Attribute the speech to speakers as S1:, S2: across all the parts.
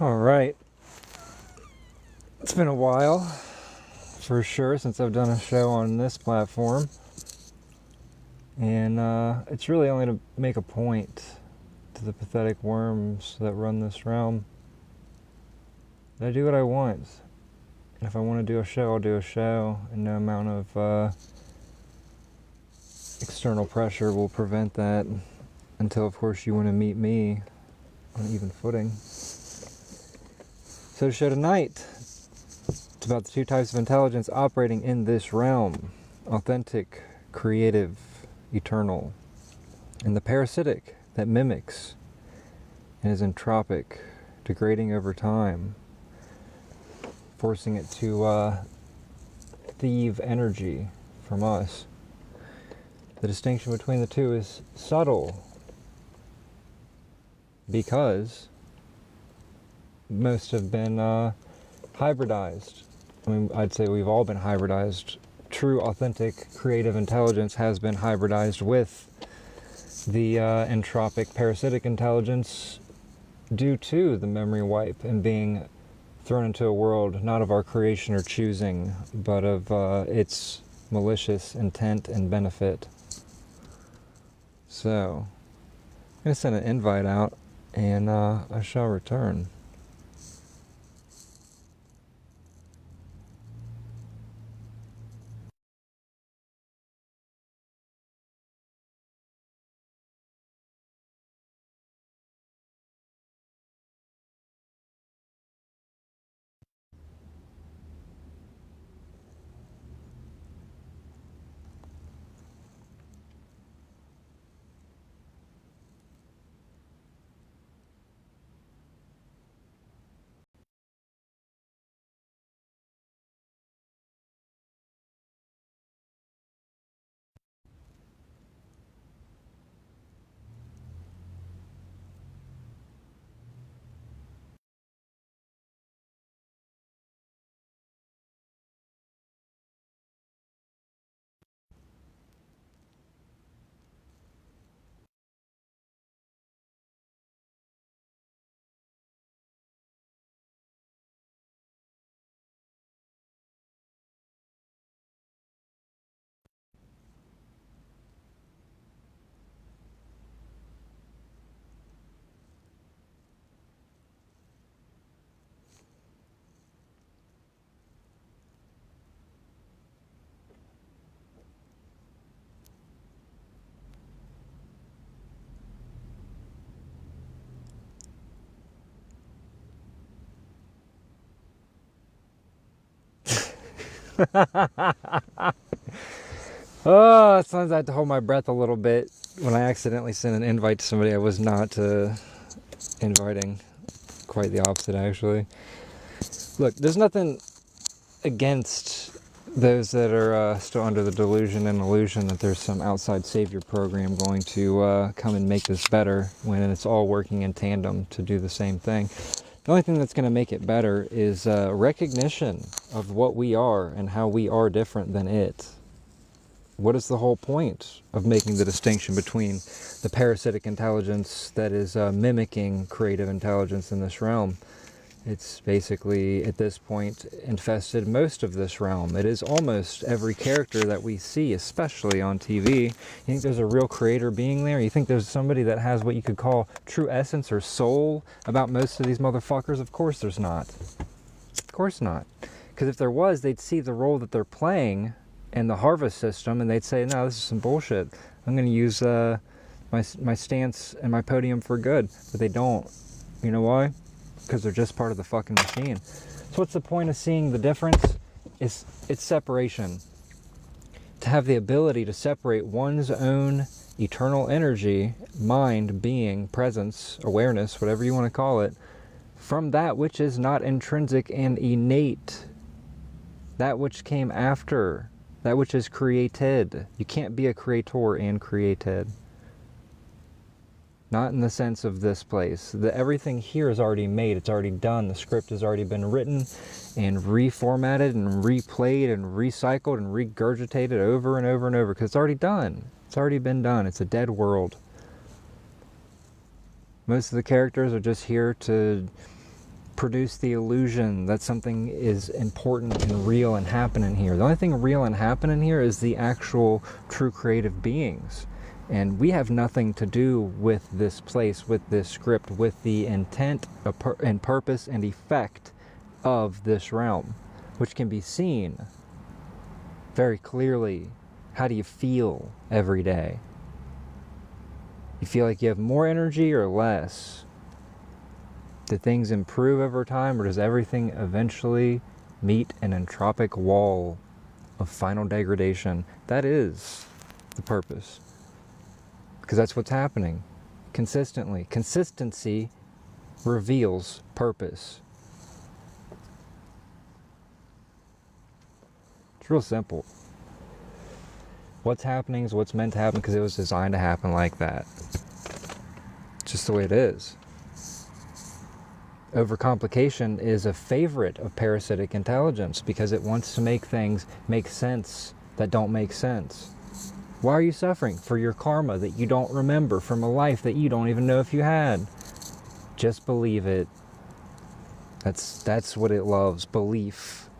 S1: Alright, it's been a while, for sure, since I've done a show on this platform. And it's really only to make a point to the pathetic worms that run this realm. I do what I want. And if I want to do a show, I'll do a show, and no amount of external pressure will prevent that, until of course you want to meet me on an even footing. So the show tonight, it's about the two types of intelligence operating in this realm: authentic, creative, eternal, and the parasitic that mimics and is entropic, degrading over time, forcing it to thieve energy from us. The distinction between the two is subtle, because most have been hybridized. I mean, I'd say we've all been hybridized. True, authentic, creative intelligence has been hybridized with the entropic, parasitic intelligence due to the memory wipe and being thrown into a world not of our creation or choosing, but of its malicious intent and benefit. So, I'm going to send an invite out, and I shall return. Oh, sometimes I have to hold my breath a little bit when I accidentally send an invite to somebody I was not inviting. Quite the opposite, actually. Look, there's nothing against those that are still under the delusion and illusion that there's some outside savior program going to come and make this better, when it's all working in tandem to do the same thing. The only thing that's going to make it better is recognition of what we are and how we are different than it. What is the whole point of making the distinction between the parasitic intelligence that is mimicking creative intelligence in this realm? It's basically, at this point, infested most of this realm. It is almost every character that we see, especially on TV. You think there's a real creator being there? You think there's somebody that has what you could call true essence or soul about most of these motherfuckers? Of course there's not. Of course not. Because if there was, they'd see the role that they're playing in the harvest system, and they'd say, no, this is some bullshit. I'm going to use my stance and my podium for good. But they don't. You know why? Because they're just part of the fucking machine. So what's the point of seeing the difference? It's separation. To have the ability to separate one's own eternal energy, mind, being, presence, awareness, whatever you want to call it, from that which is not intrinsic and innate. That which came after. That which is created. You can't be a creator and created. Not in the sense of this place. Everything here is already made. It's already done. The script has already been written and reformatted and replayed and recycled and regurgitated over and over and over, because it's already done. It's already been done. It's a dead world. Most of the characters are just here to produce the illusion that something is important and real and happening here. The only thing real and happening here is the actual true creative beings. And we have nothing to do with this place, with this script, with the intent and purpose and effect of this realm, which can be seen very clearly. How do you feel every day? You feel like you have more energy or less? Do things improve over time, or does everything eventually meet an entropic wall of final degradation? That is the purpose. Because that's what's happening consistently. Consistency reveals purpose. It's real simple. What's happening is what's meant to happen because it was designed to happen like that. It's just the way it is. Overcomplication is a favorite of parasitic intelligence because it wants to make things make sense that don't make sense. Why are you suffering? For your karma that you don't remember from a life that you don't even know if you had. Just believe it. That's what it loves, belief.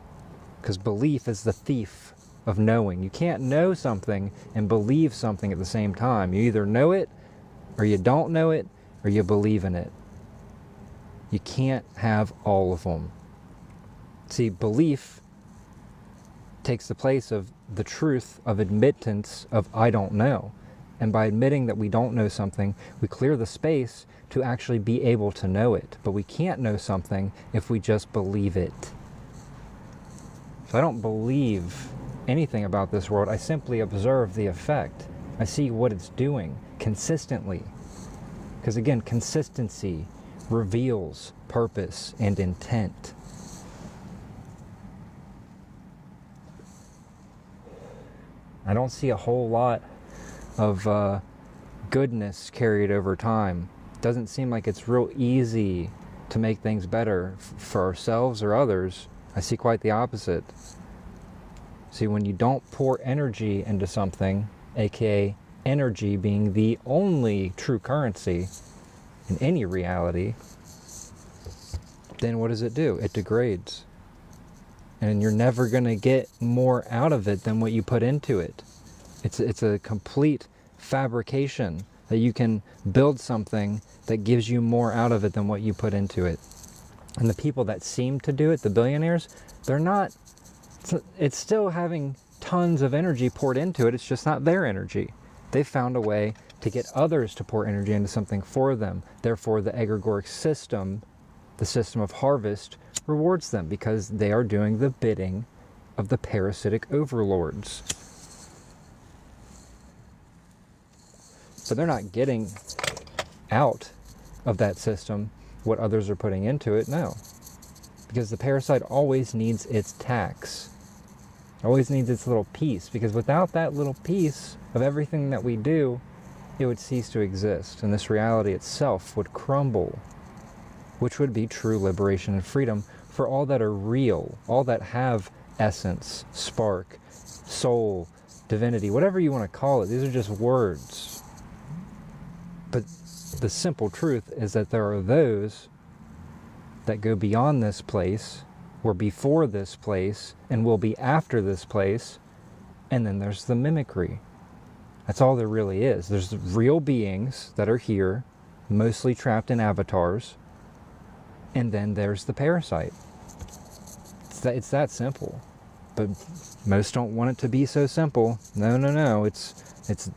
S1: Because belief is the thief of knowing. You can't know something and believe something at the same time. You either know it, or you don't know it, or you believe in it. You can't have all of them. See, belief takes the place of the truth of admittance of I don't know. And by admitting that we don't know something, we clear the space to actually be able to know it. But we can't know something if we just believe it. So I don't believe anything about this world. I simply observe the effect. I see what it's doing consistently. Because again, consistency reveals purpose and intent. I don't see a whole lot of goodness carried over time. It doesn't seem like it's real easy to make things better for ourselves or others. I see quite the opposite. See, when you don't pour energy into something, aka energy being the only true currency in any reality, then what does it do? It degrades. And you're never going to get more out of it than what you put into it. It's a complete fabrication that you can build something that gives you more out of it than what you put into it. And the people that seem to do it, the billionaires, they're not, it's still having tons of energy poured into it. It's just not their energy. They've found a way to get others to pour energy into something for them. Therefore, the egregoric system, the system of harvest, rewards them because they are doing the bidding of the parasitic overlords. So they're not getting out of that system what others are putting into it, no. Because the parasite always needs its tax. Always needs its little piece. Because without that little piece of everything that we do, it would cease to exist. And this reality itself would crumble. Which would be true liberation and freedom for all that are real. All that have essence, spark, soul, divinity, whatever you want to call it. These are just words. But the simple truth is that there are those that go beyond this place, were before this place, and will be after this place, and then there's the mimicry. That's all there really is. There's real beings that are here, mostly trapped in avatars, and then there's the parasite. It's that simple. But most don't want it to be so simple. No. It's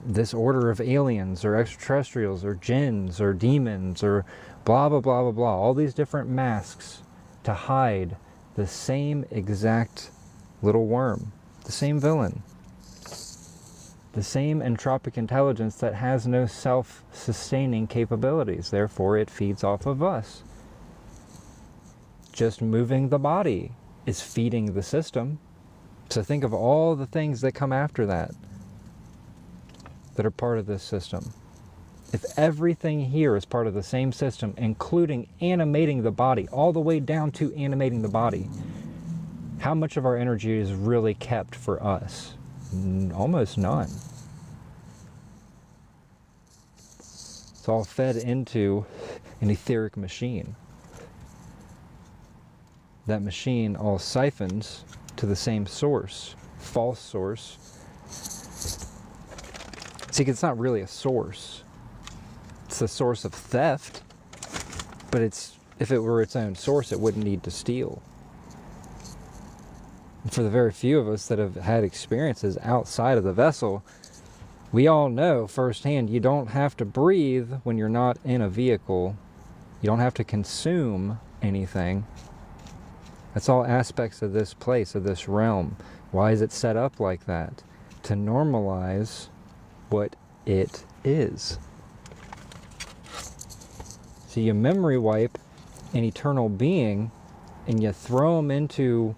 S1: this order of aliens or extraterrestrials or jinns or demons or blah, blah, blah, blah, blah. All these different masks to hide the same exact little worm. The same villain. The same entropic intelligence that has no self-sustaining capabilities. Therefore, it feeds off of us. Just moving the body is feeding the system. So think of all the things that come after that are part of this system. If everything here is part of the same system, including animating the body, all the way down to animating the body, how much of our energy is really kept for us? Almost none. It's all fed into an etheric machine. that machine all siphons to the same source, false source. See, it's not really a source. It's the source of theft, but if it were its own source, it wouldn't need to steal. And for the very few of us that have had experiences outside of the vessel, we all know firsthand you don't have to breathe when you're not in a vehicle. You don't have to consume anything. That's all aspects of this place, of this realm. Why is it set up like that? To normalize what it is. So you memory wipe an eternal being and you throw them into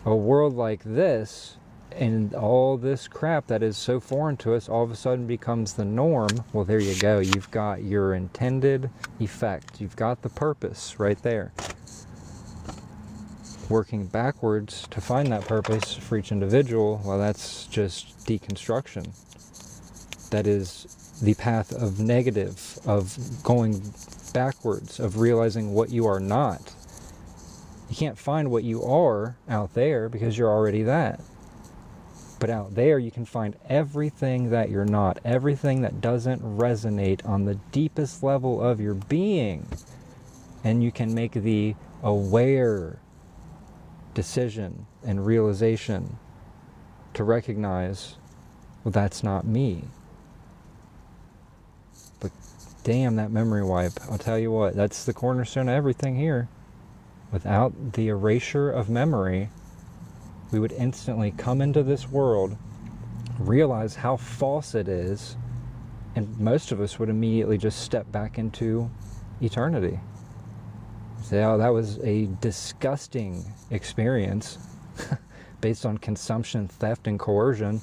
S1: a world like this, and all this crap that is so foreign to us all of a sudden becomes the norm. Well, there you go. You've got your intended effect. You've got the purpose right there. Working backwards to find that purpose for each individual, well, that's just deconstruction. That is the path of negative, of going backwards, of realizing what you are not. You can't find what you are out there because you're already that. But out there you can find everything that you're not, everything that doesn't resonate on the deepest level of your being. And you can make the aware decision and realization to recognize, well, that's not me. But damn, that memory wipe, I'll tell you what, that's the cornerstone of everything here. Without the erasure of memory, we would instantly come into this world, realize how false it is, and most of us would immediately just step back into eternity. Say, oh, that was a disgusting experience based on consumption, theft, and coercion.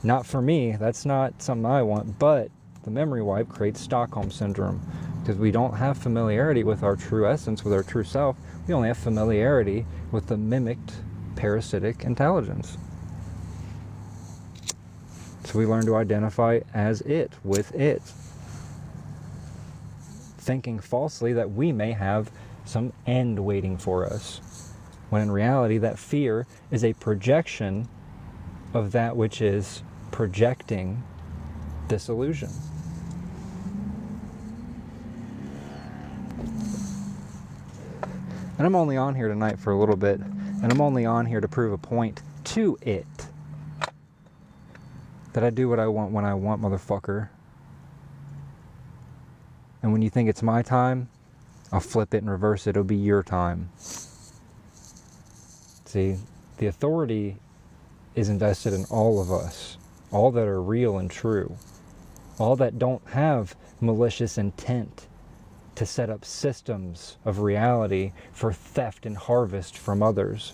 S1: Not for me. That's not something I want. But the memory wipe creates Stockholm Syndrome because we don't have familiarity with our true essence, with our true self. We only have familiarity with the mimicked parasitic intelligence. So we learn to identify as it, with it, thinking falsely that we may have some end waiting for us, when in reality that fear is a projection of that which is projecting this illusion. And I'm only on here tonight for a little bit, and I'm only on here to prove a point to it. That I do what I want when I want, motherfucker. And when you think it's my time, I'll flip it and reverse it. It'll be your time. See, the authority is invested in all of us. All that are real and true. All that don't have malicious intent to set up systems of reality for theft and harvest from others.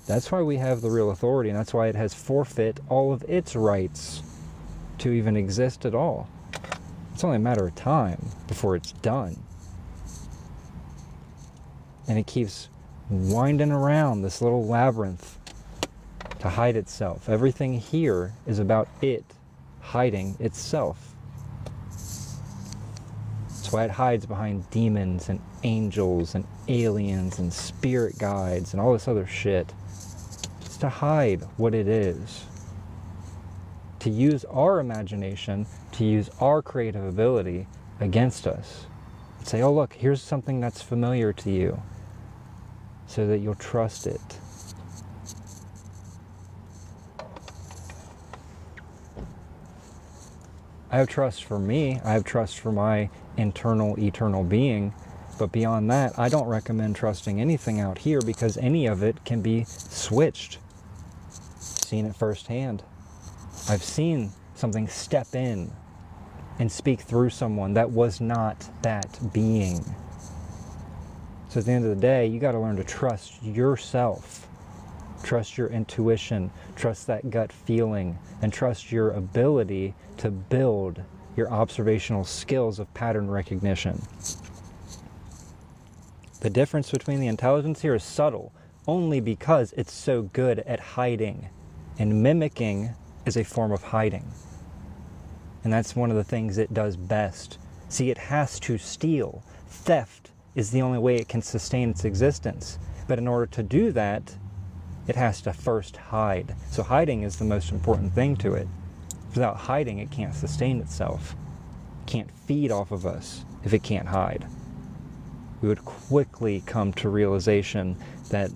S1: That's why we have the real authority, and that's why it has forfeit all of its rights to even exist at all. It's only a matter of time before it's done. And it keeps winding around this little labyrinth to hide itself. Everything here is about it hiding itself. That's why it hides behind demons and angels and aliens and spirit guides and all this other shit. It's to hide what it is. To use our imagination, to use our creative ability against us. Say, oh look, here's something that's familiar to you, so that you'll trust it. I have trust for me, I have trust for my internal, eternal being, but beyond that, I don't recommend trusting anything out here because any of it can be switched. Seen it firsthand. I've seen something step in and speak through someone that was not that being. So at the end of the day, you got to learn to trust yourself. Trust your intuition, trust that gut feeling, and trust your ability to build your observational skills of pattern recognition. The difference between the intelligence here is subtle, only because it's so good at hiding. And mimicking is a form of hiding. And that's one of the things it does best. See, it has to steal. Theft is the only way it can sustain its existence. But in order to do that, it has to first hide. So hiding is the most important thing to it. Without hiding, it can't sustain itself. It can't feed off of us if it can't hide. We would quickly come to realization that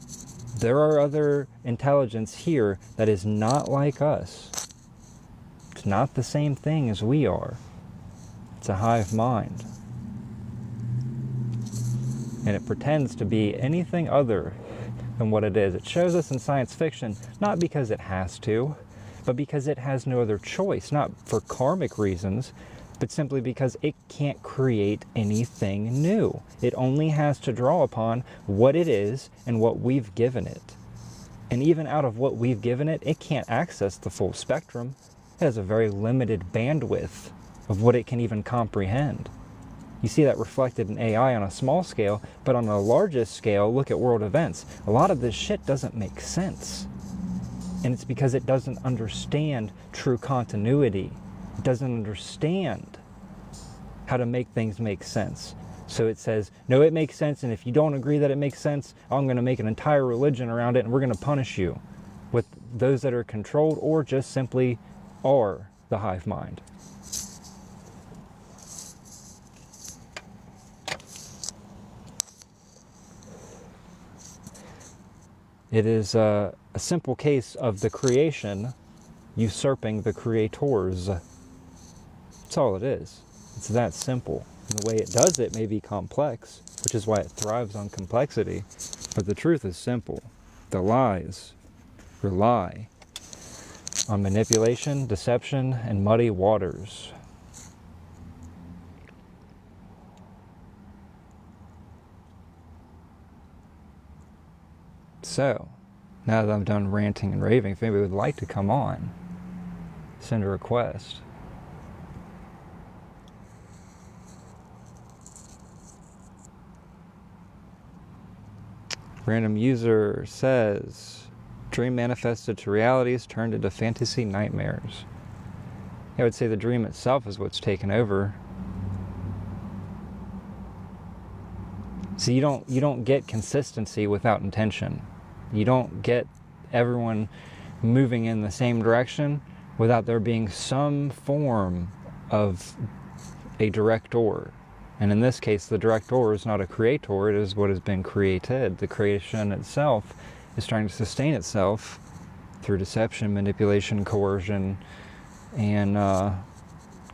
S1: there are other intelligence here that is not like us. It's not the same thing as we are. It's a hive mind. And it pretends to be anything other than what it is. It shows us in science fiction, not because it has to, but because it has no other choice, not for karmic reasons, but simply because it can't create anything new. It only has to draw upon what it is and what we've given it. And even out of what we've given it, it can't access the full spectrum. It has a very limited bandwidth of what it can even comprehend. You see that reflected in AI on a small scale, but on a largest scale, look at world events. A lot of this shit doesn't make sense. And it's because it doesn't understand true continuity. It doesn't understand how to make things make sense. So it says, no, it makes sense, and if you don't agree that it makes sense, I'm going to make an entire religion around it, and we're going to punish you with those that are controlled or just simply are the hive mind. It is a simple case of the creation usurping the creators. That's all it is. It's that simple. And the way it does it may be complex, which is why it thrives on complexity. But the truth is simple. The lies rely on manipulation, deception, and muddy waters. So, now that I'm done ranting and raving, if anybody would like to come on, send a request. Random user says, dream manifested to realities turned into fantasy nightmares. I would say the dream itself is what's taken over. So you don't get consistency without intention. You don't get everyone moving in the same direction without there being some form of a director. And in this case, the director is not a creator, it is what has been created. The creation itself is trying to sustain itself through deception, manipulation, coercion, and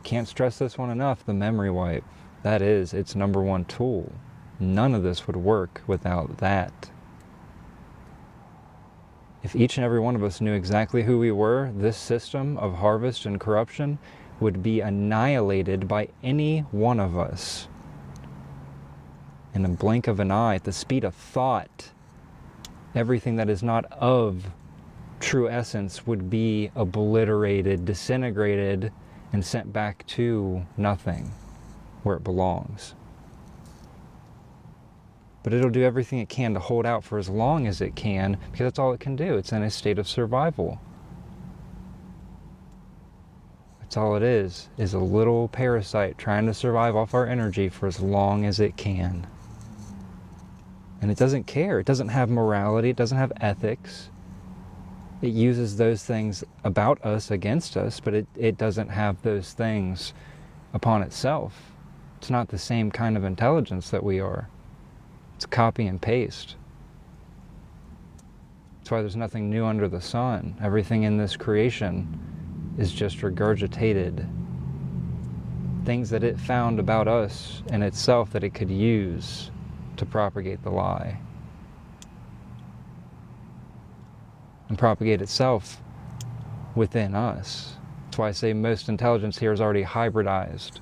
S1: can't stress this one enough, the memory wipe. That is its number one tool. None of this would work without that. If each and every one of us knew exactly who we were, this system of harvest and corruption would be annihilated by any one of us. In a blink of an eye, at the speed of thought, everything that is not of true essence would be obliterated, disintegrated, and sent back to nothing, where it belongs. But it'll do everything it can to hold out for as long as it can, because that's all it can do. It's in a state of survival. That's all it is a little parasite trying to survive off our energy for as long as it can. And it doesn't care. It doesn't have morality. It doesn't have ethics. It uses those things about us against us, but it doesn't have those things upon itself. It's not the same kind of intelligence that we are. It's copy and paste. That's why there's nothing new under the sun. Everything in this creation is just regurgitated. Things that it found about us and itself that it could use to propagate the lie. And propagate itself within us. That's why I say most intelligence here is already hybridized.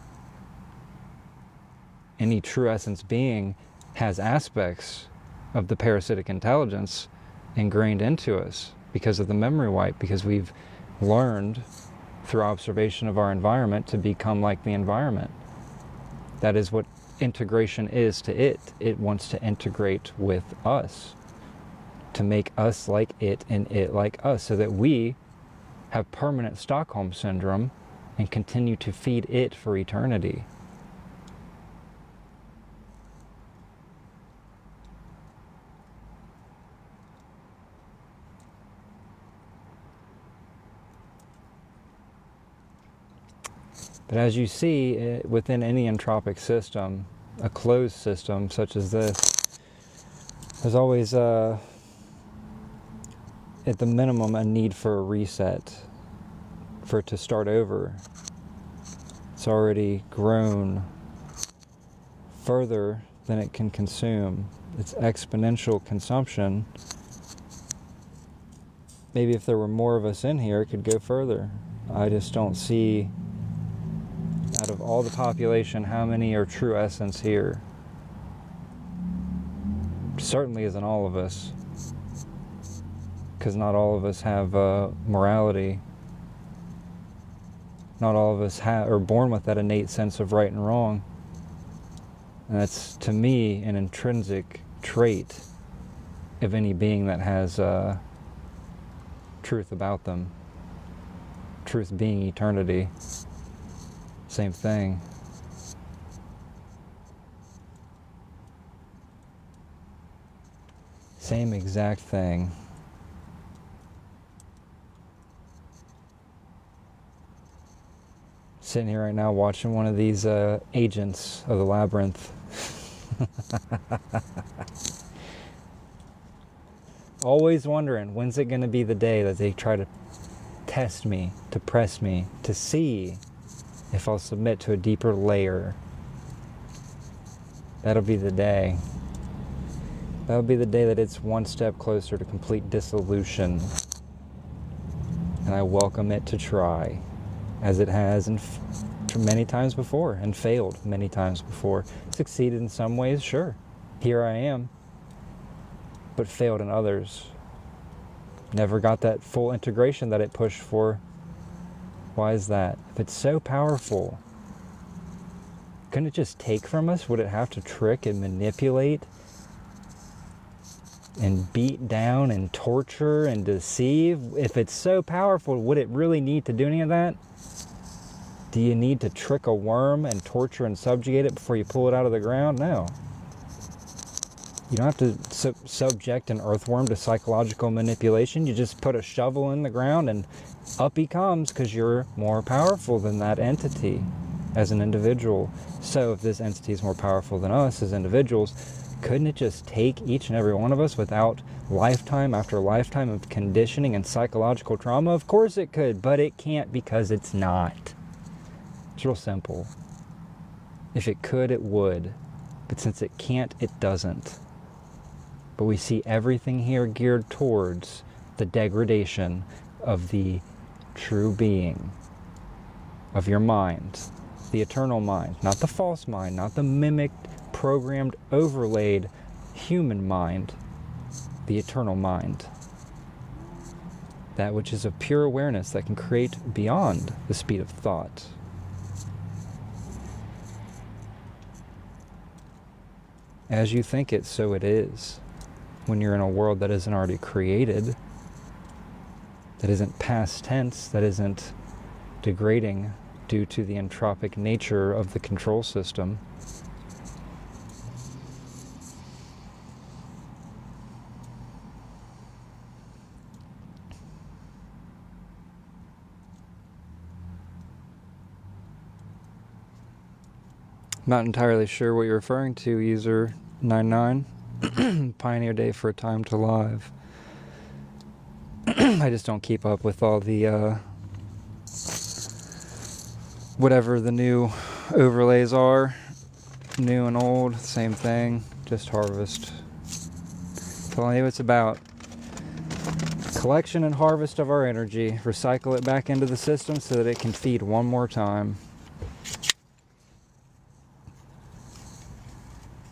S1: Any true essence being has aspects of the parasitic intelligence ingrained into us because of the memory wipe, because we've learned through observation of our environment to become like the environment. That is what integration is to it. It wants to integrate with us, to make us like it and it like us, so that we have permanent Stockholm syndrome and continue to feed it for eternity. But as you see, within any entropic system, a closed system such as this, there's always, at the minimum, a need for a reset, for it to start over. It's already grown further than it can consume. It's exponential consumption. Maybe if there were more of us in here, it could go further. I just don't see, out of all the population, how many are true essence here. Certainly isn't all of us, because not all of us have morality. Not all of us are born with that innate sense of right and wrong. And that's, to me, an intrinsic trait of any being that has truth about them. Truth being eternity. Same thing. Same exact thing. Sitting here right now watching one of these agents of the labyrinth. Always wondering, when's it going to be the day that they try to test me, to press me, to see if I'll submit to a deeper layer. That'll be the day. That'll be the day that it's one step closer to complete dissolution. And I welcome it to try, as it has many times before, and failed many times before. Succeeded in some ways, sure. Here I am. But failed in others. Never got that full integration that it pushed for. Why is that? If it's so powerful, couldn't it just take from us? Would it have to trick and manipulate and beat down and torture and deceive? If it's so powerful, would it really need to do any of that? Do you need to trick a worm and torture and subjugate it before you pull it out of the ground? No. You don't have to subject an earthworm to psychological manipulation. You just put a shovel in the ground and up he comes, because you're more powerful than that entity as an individual. So if this entity is more powerful than us as individuals, couldn't it just take each and every one of us without lifetime after lifetime of conditioning and psychological trauma? Of course it could, but it can't, because it's not. It's real simple. If it could, it would. But since it can't, it doesn't. But we see everything here geared towards the degradation of the true being, of your mind, the eternal mind, not the false mind, not the mimicked, programmed, overlaid human mind, the eternal mind. That which is of pure awareness that can create beyond the speed of thought. As you think it, so it is. When you're in a world that isn't already created, that isn't past tense, that isn't degrading due to the entropic nature of the control system. I'm not entirely sure what you're referring to, user 99. Pioneer Day for a Time to Live. I just don't keep up with all the whatever the new overlays are. New and old, same thing. Just harvest. Tell you what it's about. Collection and harvest of our energy. Recycle it back into the system so that it can feed one more time.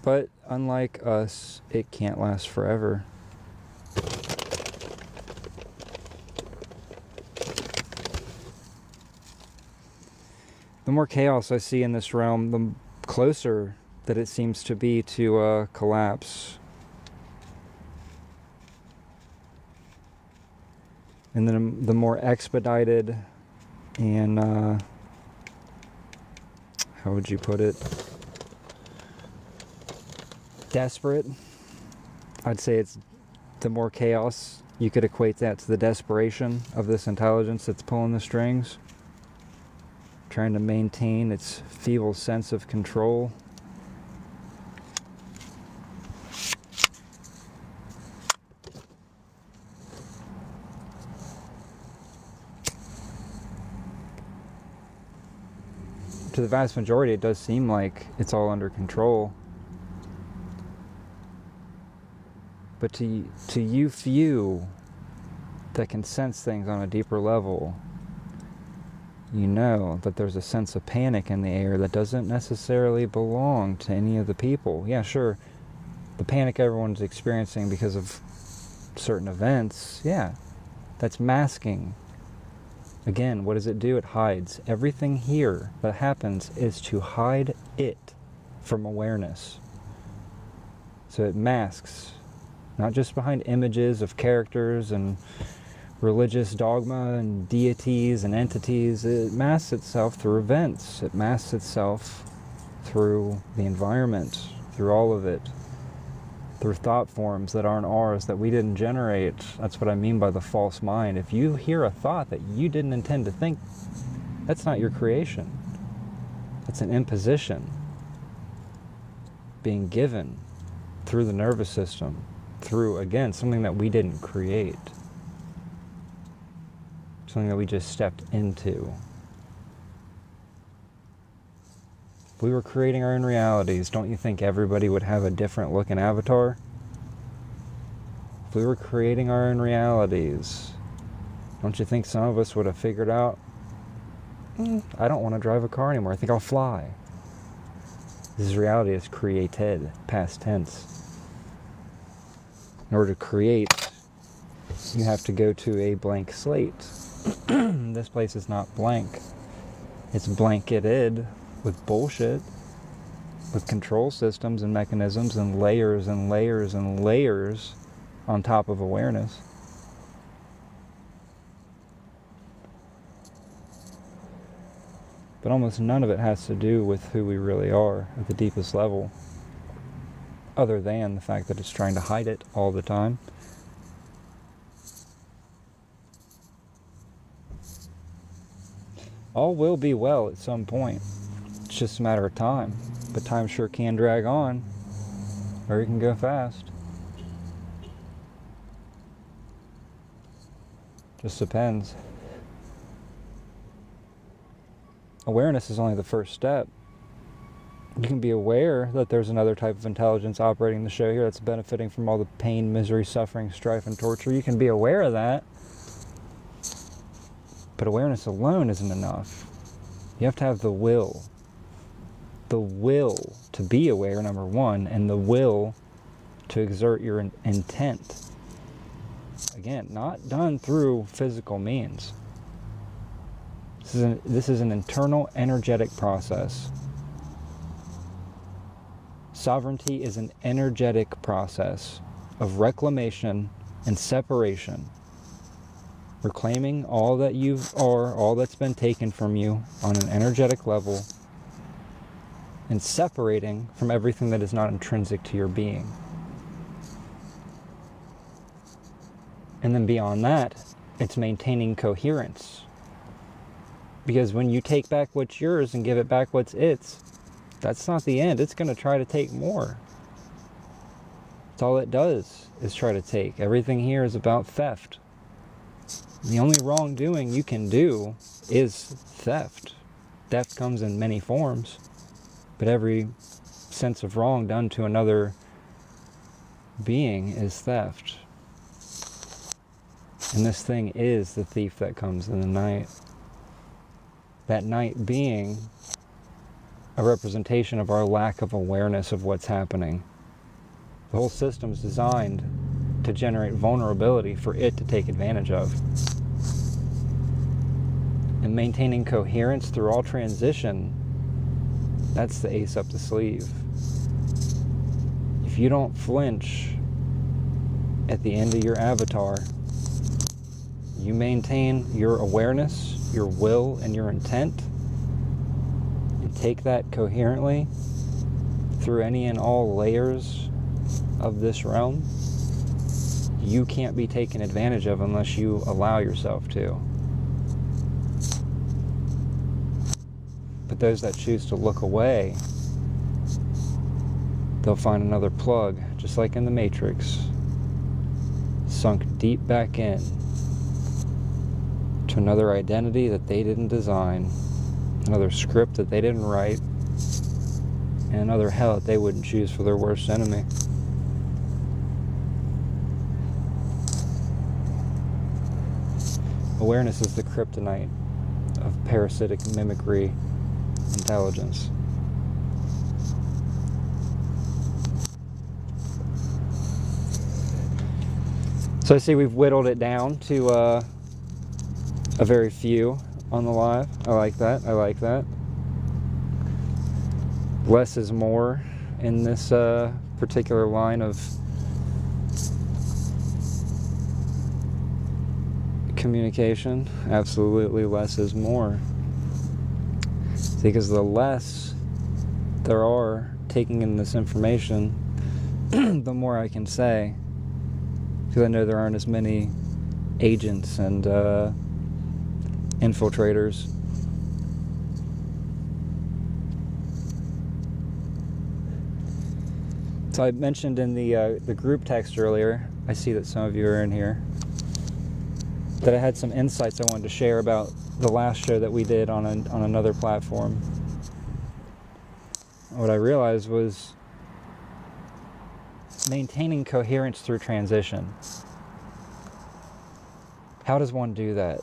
S1: But unlike us, it can't last forever. The more chaos I see in this realm, the closer that it seems to be to collapse. And then the more expedited and, how would you put it? Desperate. I'd say it's the more chaos. You could equate that to the desperation of this intelligence that's pulling the strings, trying to maintain its feeble sense of control. To the vast majority, it does seem like it's all under control. But to you few that can sense things on a deeper level, you know that there's a sense of panic in the air that doesn't necessarily belong to any of the people. Yeah, sure, the panic everyone's experiencing because of certain events, yeah, that's masking. Again, what does it do? It hides. Everything here that happens is to hide it from awareness. So it masks, not just behind images of characters and religious dogma and deities and entities. It masks itself through events. It masks itself through the environment, through all of it, through thought forms that aren't ours, that we didn't generate. That's what I mean by the false mind. If you hear a thought that you didn't intend to think, that's not your creation. That's an imposition being given through the nervous system, through, again, something that we didn't create. Something that we just stepped into. If we were creating our own realities, don't you think everybody would have a different looking avatar? If we were creating our own realities, don't you think some of us would have figured out, I don't want to drive a car anymore, I think I'll fly. This reality is created, past tense. In order to create, you have to go to a blank slate. This place is not blank. It's blanketed with bullshit, with control systems and mechanisms and layers and layers and layers on top of awareness. But almost none of it has to do with who we really are at the deepest level, other than the fact that it's trying to hide it all the time. All will be well at some point. It's just a matter of time. But time sure can drag on, or it can go fast. Just depends. Awareness is only the first step. You can be aware that there's another type of intelligence operating the show here that's benefiting from all the pain, misery, suffering, strife, and torture. You can be aware of that. But awareness alone isn't enough. You have to have the will. The will to be aware, number one, and the will to exert your intent. Again, not done through physical means. This is an internal, energetic process. Sovereignty is an energetic process of reclamation and separation. Reclaiming all that you are, all that's been taken from you on an energetic level, and separating from everything that is not intrinsic to your being. And then beyond that, it's maintaining coherence. Because when you take back what's yours and give it back what's its, that's not the end. It's going to try to take more. That's all it does, is try to take. Everything here is about theft. The only wrongdoing you can do is theft. Theft comes in many forms, but every sense of wrong done to another being is theft. And this thing is the thief that comes in the night. That night being a representation of our lack of awareness of what's happening. The whole system's designed to generate vulnerability for it to take advantage of. And maintaining coherence through all transition, that's the ace up the sleeve. If you don't flinch at the end of your avatar, you maintain your awareness, your will, and your intent, and take that coherently through any and all layers of this realm, you can't be taken advantage of unless you allow yourself to. those that choose to look away, they'll find another plug, just like in the Matrix, sunk deep back in to another identity that they didn't design, another script that they didn't write, and another hell that they wouldn't choose for their worst enemy. Awareness is the kryptonite of parasitic mimicry intelligence. So I see we've whittled it down to a very few on the live. I like that. I like that. Less is more in this particular line of communication. Absolutely, less is more. Because the less there are taking in this information, the more I can say. Because I know there aren't as many agents and infiltrators. So I mentioned in the group text earlier, I see that some of you are in here, that I had some insights I wanted to share about the last show that we did on another platform. What I realized was maintaining coherence through transition. How does one do that?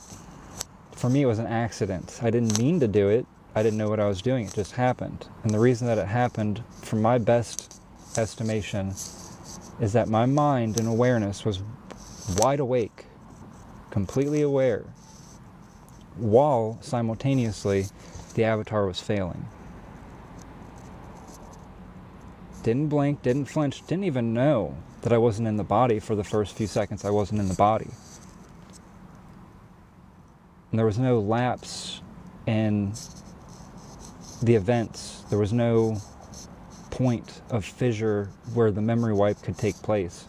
S1: For me, it was an accident. I didn't mean to do it. I didn't know what I was doing. It just happened. And the reason that it happened, from my best estimation, is that my mind and awareness was wide awake, completely aware, while simultaneously the avatar was failing. Didn't blink, didn't flinch, didn't even know that I wasn't in the body for the first few seconds I wasn't in the body. And there was no lapse in the events. There was no point of fissure where the memory wipe could take place.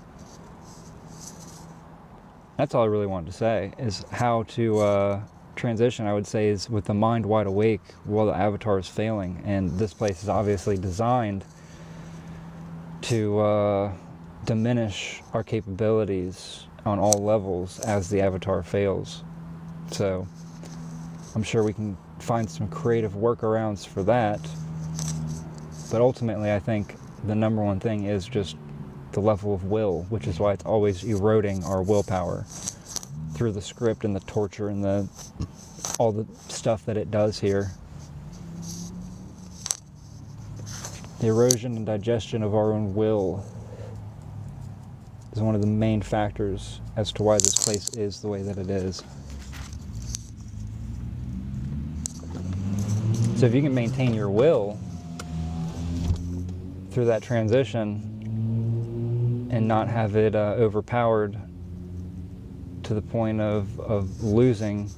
S1: That's all I really wanted to say, is how to transition, I would say, is with the mind wide awake while the avatar is failing. And this place is obviously designed to diminish our capabilities on all levels as the avatar fails. So I'm sure we can find some creative workarounds for that. But ultimately, I think the number one thing is just the level of will, which is why it's always eroding our willpower through the script and the torture and all the stuff that it does here. The erosion and digestion of our own will is one of the main factors as to why this place is the way that it is. So if you can maintain your will through that transition and not have it overpowered to the point of losing,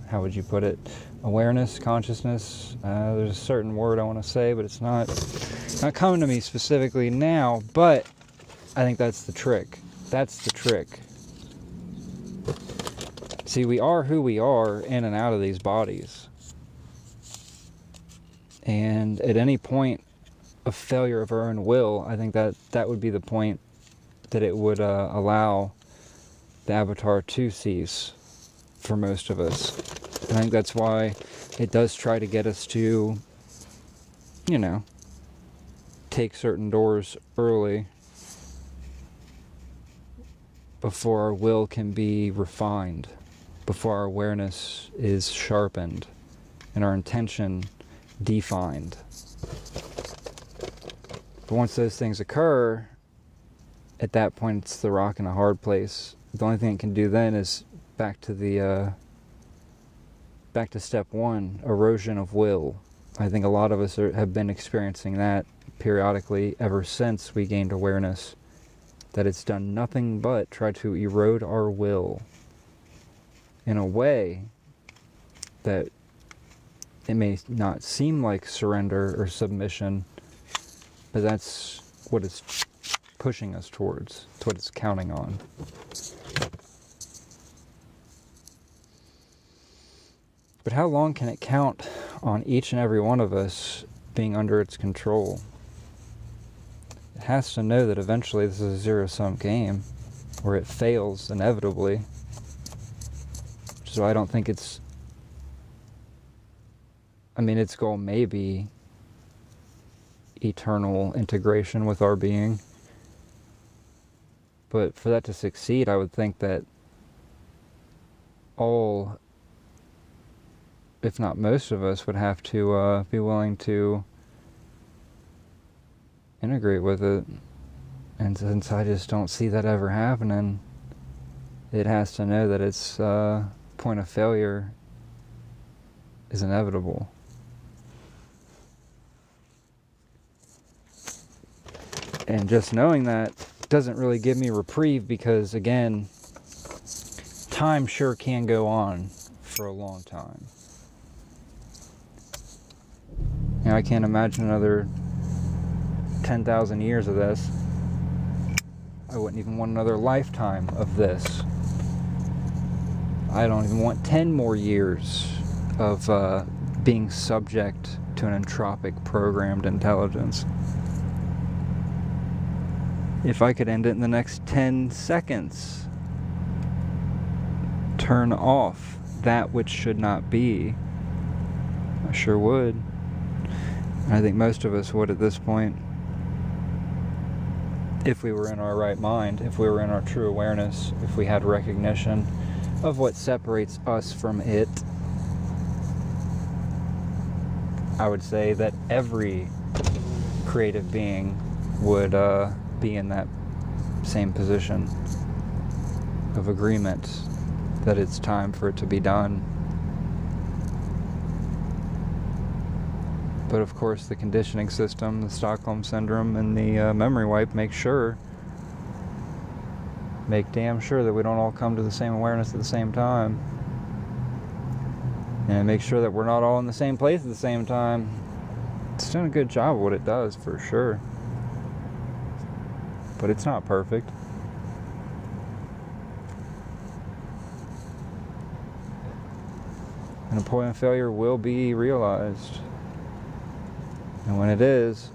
S1: how would you put it, awareness, consciousness, there's a certain word I want to say, but it's not coming to me specifically now, but I think that's the trick. That's the trick. See, we are who we are in and out of these bodies. And at any point of failure of our own will, I think that would be the point that it would allow the avatar to cease for most of us. I think that's why it does try to get us to, take certain doors early before our will can be refined, before our awareness is sharpened and our intention defined. But once those things occur, at that point it's the rock in a hard place. The only thing it can do then is back to step one, erosion of will. I think a lot of us have been experiencing that periodically ever since we gained awareness, that it's done nothing but try to erode our will in a way that it may not seem like surrender or submission, but that's what it's pushing us towards. It's what it's counting on. But how long can it count on each and every one of us being under its control? It has to know that eventually this is a zero-sum game, where it fails inevitably. So I don't think it's... I mean, its goal may be eternal integration with our being. But for that to succeed, I would think that all, if not most of us, would have to be willing to integrate with it. And since I just don't see that ever happening, it has to know that its point of failure is inevitable. And just knowing that doesn't really give me reprieve, because again, time sure can go on for a long time. You know, I can't imagine another 10,000 years of this. I wouldn't even want another lifetime of this. I don't even want 10 more years of being subject to an entropic programmed intelligence. If I could end it in the next 10 seconds, turn off that which should not be, I sure would. And I think most of us would at this point, if we were in our right mind, if we were in our true awareness, if we had recognition of what separates us from it. I would say that every creative being would be in that same position of agreement that it's time for it to be done. But of course, the conditioning system, the Stockholm Syndrome, and the memory wipe make damn sure that we don't all come to the same awareness at the same time. And make sure that we're not all in the same place at the same time. It's done a good job of what it does, for sure. But it's not perfect. And a point of failure will be realized. And when it is,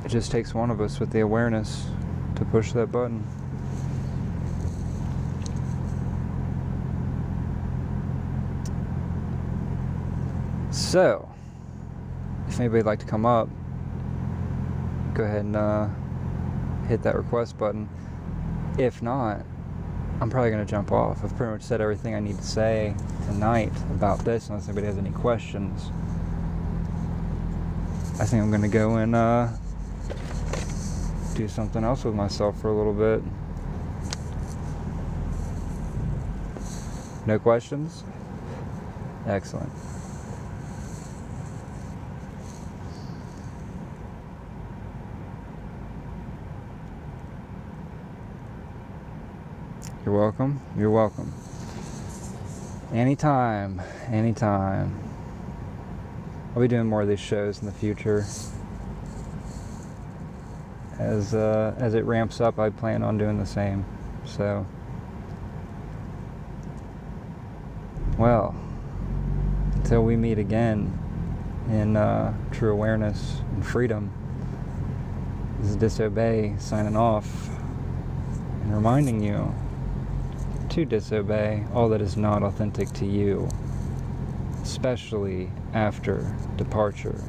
S1: it just takes one of us with the awareness to push that button. So, if anybody'd like to come up, go ahead and hit that request button. If not, I'm probably going to jump off. I've pretty much said everything I need to say tonight about this, unless anybody has any questions. I think I'm going to go and do something else with myself for a little bit. No questions? Excellent. You're welcome. You're welcome. Anytime. Anytime. I'll be doing more of these shows in the future. As it ramps up, I plan on doing the same. So, well, until we meet again in true awareness and freedom, this is Disobey signing off and reminding you to disobey all that is not authentic to you, especially after departure.